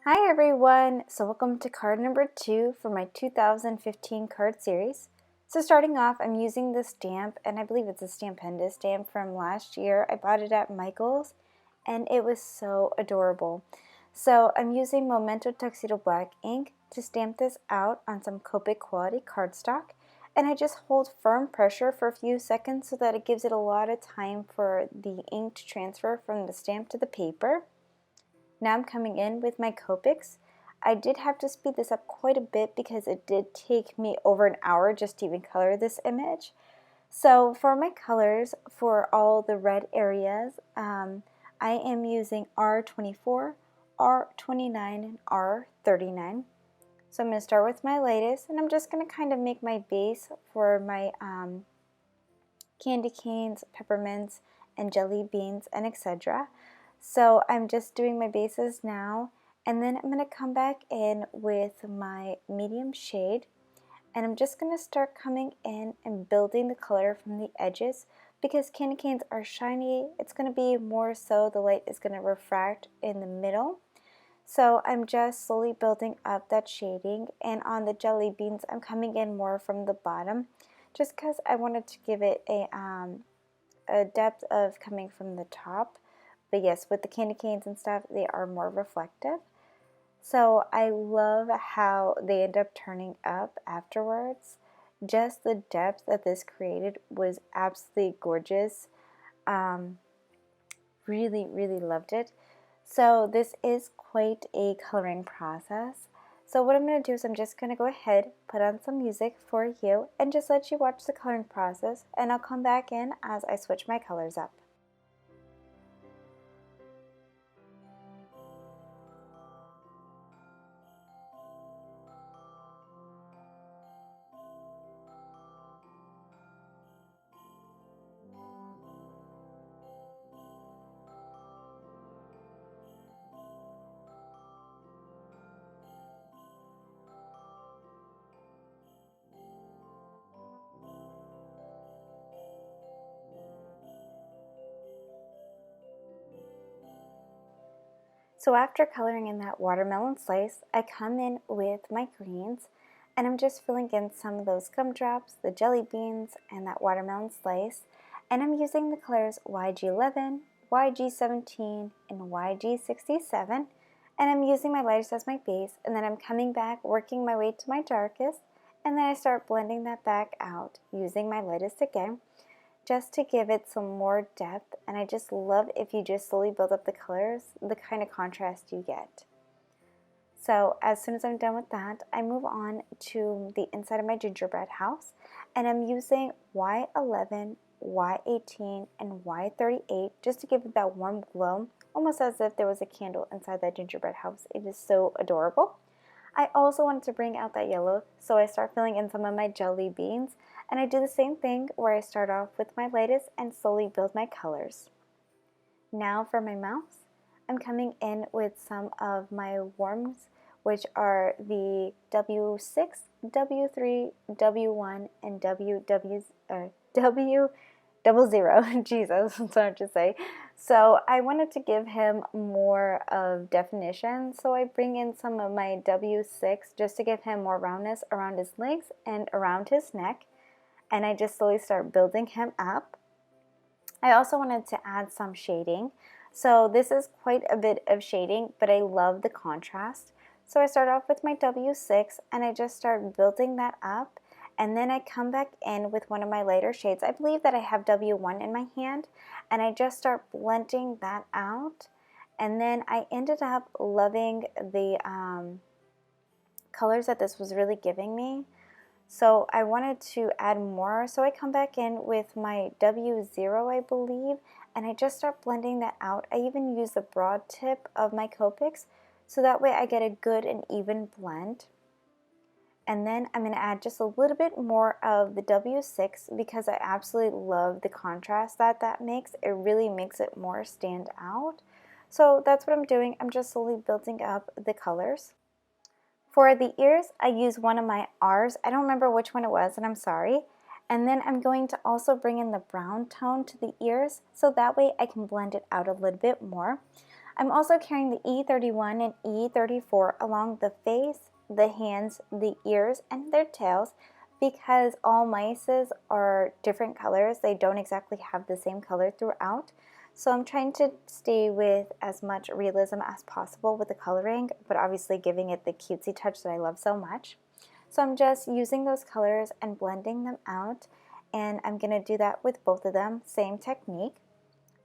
Hi everyone! So welcome to card number 2 for my 2015 card series. So starting off, I'm using this stamp, and I believe it's a Stampenda stamp from last year. I bought it at Michael's, and it was so adorable. So I'm using Memento Tuxedo Black ink to stamp this out on some Copic quality cardstock, and I just hold firm pressure for a few seconds so that it gives it a lot of time for the ink to transfer from the stamp to the paper. Now I'm coming in with my Copics. I did have to speed this up quite a bit because it did take me over an hour just to even color this image. So for my colors, for all the red areas, I am using R24, R29, and R39. So I'm going to start with my lightest, and I'm just going to kind of make my base for my candy canes, peppermints, and jelly beans, and etc. So I'm just doing my bases now, and then I'm going to come back in with my medium shade, and I'm just going to start coming in and building the color from the edges. Because candy canes are shiny, it's going to be more so the light is going to refract in the middle. So I'm just slowly building up that shading, and on the jelly beans I'm coming in more from the bottom just because I wanted to give it a depth of coming from the top. But yes, with the candy canes and stuff, they are more reflective. So I love how they end up turning up afterwards. Just the depth that this created was absolutely gorgeous. Really, really loved it. So this is quite a coloring process. So what I'm going to do is I'm just going to go ahead, put on some music for you, and just let you watch the coloring process, and I'll come back in as I switch my colors up. So after coloring in that watermelon slice, I come in with my greens, and I'm just filling in some of those gumdrops, the jelly beans, and that watermelon slice. And I'm using the colors YG11, YG17, and YG67. And I'm using my lightest as my base, and then I'm coming back, working my way to my darkest, and then I start blending that back out using my lightest again, just to give it some more depth. And I just love if you just slowly build up the colors, the kind of contrast you get. So as soon as I'm done with that, I move on to the inside of my gingerbread house, and I'm using Y11, Y18, and Y38 just to give it that warm glow, almost as if there was a candle inside that gingerbread house. It is so adorable. I also wanted to bring out that yellow, so I start filling in some of my jelly beans, and I do the same thing where I start off with my lightest and slowly build my colors. Now for my mouth, I'm coming in with some of my warms, which are the W6, W3, W1, and W00. Jesus, it's hard to say. So I wanted to give him more of definition, so I bring in some of my W6 just to give him more roundness around his legs and around his neck, and I just slowly start building him up. I also wanted to add some shading. So this is quite a bit of shading, but I love the contrast. So I start off with my W6, and I just start building that up, and then I come back in with one of my lighter shades. I believe that I have W1 in my hand, and I just start blending that out. And then I ended up loving the colors that this was really giving me. So I wanted to add more, so I come back in with my W0, I believe, and I just start blending that out. I even use the broad tip of my Copics, so that way I get a good and even blend. And then I'm going to add just a little bit more of the W6 because I absolutely love the contrast that that makes. It really makes it more stand out. So that's what I'm doing. I'm just slowly building up the colors. For the ears, I use one of my R's. I don't remember which one it was, and I'm sorry. And then I'm going to also bring in the brown tone to the ears, so that way I can blend it out a little bit more. I'm also carrying the E31 and E34 along the face, the hands, the ears, and their tails because all mices are different colors. They don't exactly have the same color throughout. So I'm trying to stay with as much realism as possible with the coloring, but obviously giving it the cutesy touch that I love so much. So I'm just using those colors and blending them out, and I'm going to do that with both of them, same technique.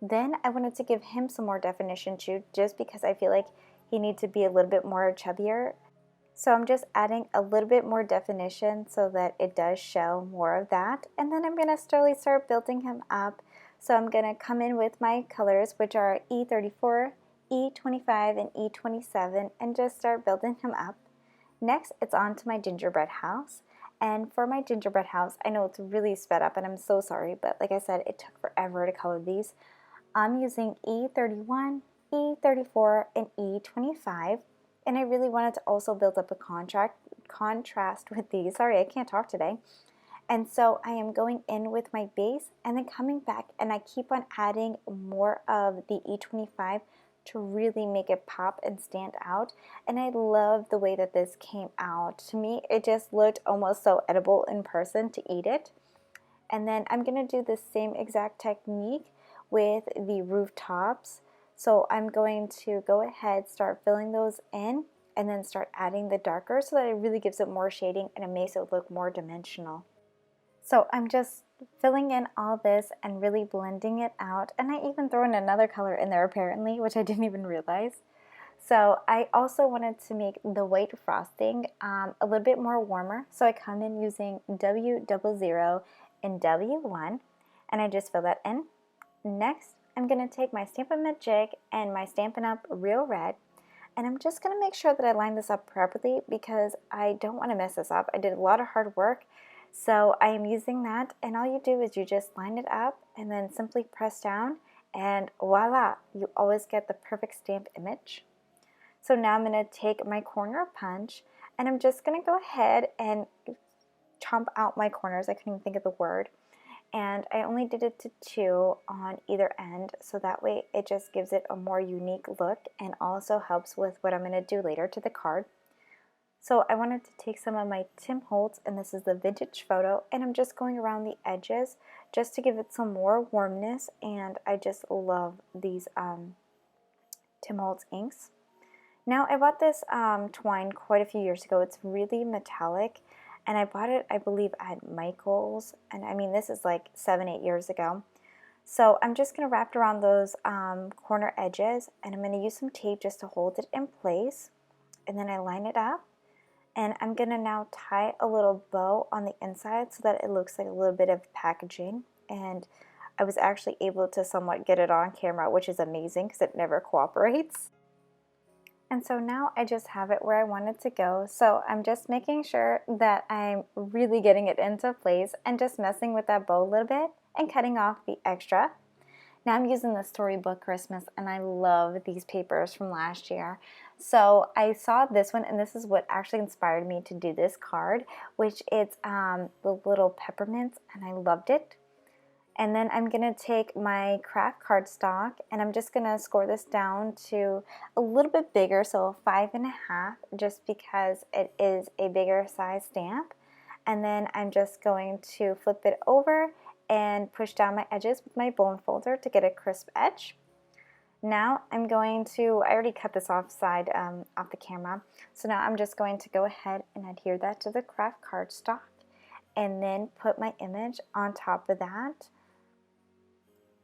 Then I wanted to give him some more definition too, just because I feel like he needs to be a little bit more chubbier. So I'm just adding a little bit more definition so that it does show more of that. And then I'm going to slowly start building him up. So I'm going to come in with my colors, which are E34, E25, and E27, and just start building him up. Next, it's on to my gingerbread house. And for my gingerbread house, I know it's really sped up and I'm so sorry, but like I said, it took forever to color these. I'm using E31, E34, and E25, and I really wanted to also build up a contrast with these. Sorry, I can't talk today. And so I am going in with my base and then coming back, and I keep on adding more of the E25 to really make it pop and stand out. And I love the way that this came out. To me, it just looked almost so edible in person to eat it. And then I'm going to do the same exact technique with the rooftops. So I'm going to go ahead, start filling those in, and then start adding the darker so that it really gives it more shading and it makes it look more dimensional. So I'm just filling in all this and really blending it out. And I even throw in another color in there apparently, which I didn't even realize. So I also wanted to make the white frosting a little bit more warmer. So I come in using W00 and W1, and I just fill that in. Next, I'm going to take my Stampin' Magic and my Stampin' Up! Real Red, and I'm just going to make sure that I line this up properly because I don't want to mess this up. I did a lot of hard work, so I am using that, and all you do is you just line it up and then simply press down, and voila, you always get the perfect stamp image. So now I'm going to take my corner punch, and I'm just going to go ahead and chomp out my corners. I couldn't even think of the word. And I only did it to 2 on either end, so that way it just gives it a more unique look and also helps with what I'm going to do later to the card. So I wanted to take some of my Tim Holtz, and this is the vintage photo, and I'm just going around the edges just to give it some more warmness, and I just love these Tim Holtz inks. Now I bought this twine quite a few years ago. It's really metallic, and I bought it, I believe, at Michael's, and I mean, this is like 7-8 years ago. So I'm just going to wrap it around those corner edges, and I'm going to use some tape just to hold it in place, and then I line it up, and I'm going to now tie a little bow on the inside so that it looks like a little bit of packaging, and I was actually able to somewhat get it on camera, which is amazing because it never cooperates. And so now I just have it where I want it to go. So I'm just making sure that I'm really getting it into place and just messing with that bow a little bit and cutting off the extra. Now I'm using the Storybook Christmas, and I love these papers from last year. So I saw this one, and this is what actually inspired me to do this card, which is the little peppermints, and I loved it. And then I'm going to take my craft cardstock, and I'm just going to score this down to a little bit bigger, so 5.5, just because it is a bigger size stamp. And then I'm just going to flip it over and push down my edges with my bone folder to get a crisp edge. Now I'm going to, I already cut this off the camera, so now I'm just going to go ahead and adhere that to the craft cardstock and then put my image on top of that.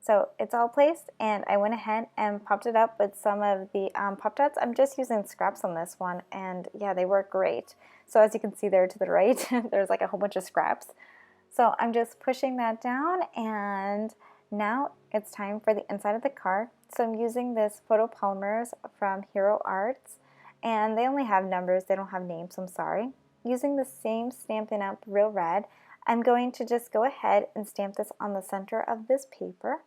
So it's all placed, and I went ahead and popped it up with some of the Pop-Tarts. I'm just using scraps on this one, and yeah, they work great. So as you can see there to the right, there's like a whole bunch of scraps. So I'm just pushing that down, and now it's time for the inside of the card. So I'm using this photopolymers from Hero Arts, and they only have numbers, they don't have names, I'm sorry. Using the same Stampin' Up! Real Red, I'm going to just go ahead and stamp this on the center of this paper.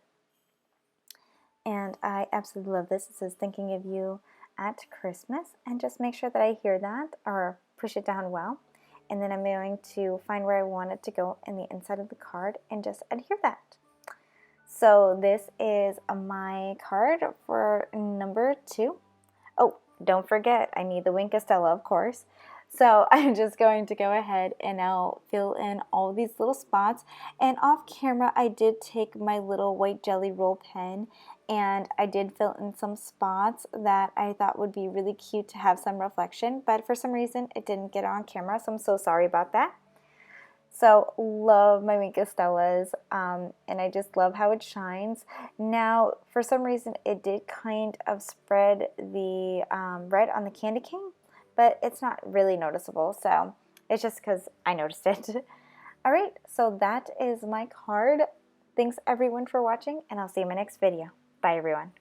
And I absolutely love this. It says thinking of you at Christmas, and just make sure that I hear that or push it down well. And then I'm going to find where I want it to go in the inside of the card and just adhere that. So this is my card for number 2. Oh, don't forget, I need the Wink Estella, of course. So I'm just going to go ahead and I'll fill in all these little spots. And off camera, I did take my little white Jelly Roll pen and I did fill in some spots that I thought would be really cute to have some reflection. But for some reason, it didn't get on camera, so I'm so sorry about that. So love my Wink Stellas, and I just love how it shines. Now, for some reason, it did kind of spread the red on the candy cane, but it's not really noticeable, so it's just because I noticed it. All right, so that is my card. Thanks everyone for watching, and I'll see you in my next video. Bye everyone.